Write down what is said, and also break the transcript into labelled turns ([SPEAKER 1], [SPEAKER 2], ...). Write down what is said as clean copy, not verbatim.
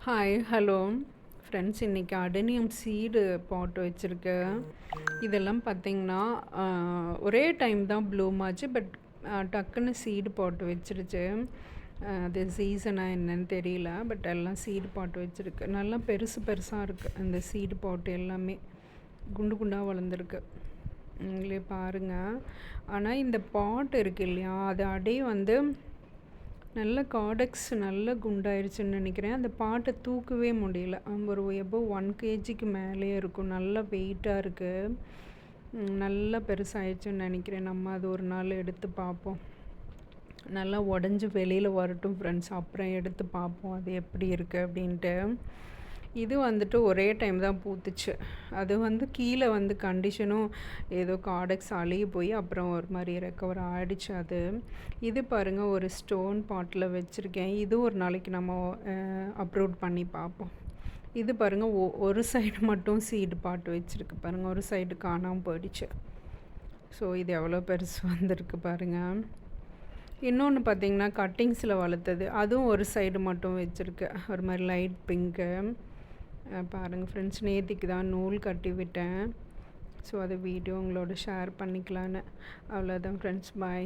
[SPEAKER 1] Hi hello friends, இன்றைக்கி அடெனியம் seed போட்டு வச்சுருக்கேன். இதெல்லாம் பார்த்திங்கன்னா ஒரே டைம் தான் ப்ளூம் ஆச்சு. பட் டக்குன்னு சீடு போட்டு வச்சிருச்சு. அது சீசனாக என்னன்னு தெரியல. பட் எல்லாம் சீடு போட்டு வச்சுருக்கு. நல்லா பெருசு பெருசாக இருக்குது. அந்த சீடு போட்டு எல்லாமே குண்டு குண்டாக வளர்ந்துருக்கு. நீங்களே பாருங்கள். ஆனால் இந்த பாட் இருக்குது இல்லையா, அது அடையே வந்து நல்ல காடெக்ஸ் நல்ல குண்டாயிருச்சுன்னு நினைக்கிறேன். அந்த பாட்டை தூக்கவே முடியல. ஒரு எபோவ் 1 kgக்கு மேலே இருக்கும். நல்லா வெயிட்டாக இருக்குது. நல்லா பெருசாகிடுச்சுன்னு நினைக்கிறேன். நம்ம அது ஒரு நாள் எடுத்து பார்ப்போம். நல்லா உடஞ்சி வெளியில் வரட்டும் ஃப்ரெண்ட்ஸ், அப்புறம் எடுத்து பார்ப்போம் அது எப்படி இருக்குது அப்படின்ட்டு. இது வந்துட்டு ஒரே டைம் தான் பூத்துச்சு. அது வந்து கீழே வந்து கண்டிஷனும் ஏதோ காடெக்ஸ் அழுகி போய் அப்புறம் ஒரு மாதிரி ரெக்கவர் ஆகிடுச்சு அது. இது பாருங்கள், ஒரு ஸ்டோன் பாட்டில் வச்சுருக்கேன். இது ஒரு நாளைக்கு நம்ம அப்லோட் பண்ணி பார்ப்போம். இது பாருங்கள், ஒரு சைடு மட்டும் சீடு பாட்டு வச்சுருக்கு பாருங்கள். ஒரு சைடு காணாமல் போயிடுச்சு. ஸோ இது எவ்வளோ பெருசு வந்திருக்கு பாருங்கள். இன்னொன்று பார்த்திங்கன்னா கட்டிங்ஸில் வளர்த்தது, அதுவும் ஒரு சைடு மட்டும் வச்சுருக்கு. ஒரு மாதிரி லைட் பிங்க்கு. பாருங்கள் ஃப்ரெண்ட்ஸ், நேத்திக்கு தான் நூல் கட்டி விட்டேன். ஸோ அதை வீடியோ உங்களோட ஷேர் பண்ணிக்கலான்னு. அவ்வளோதான் ஃப்ரெண்ட்ஸ், பாய்.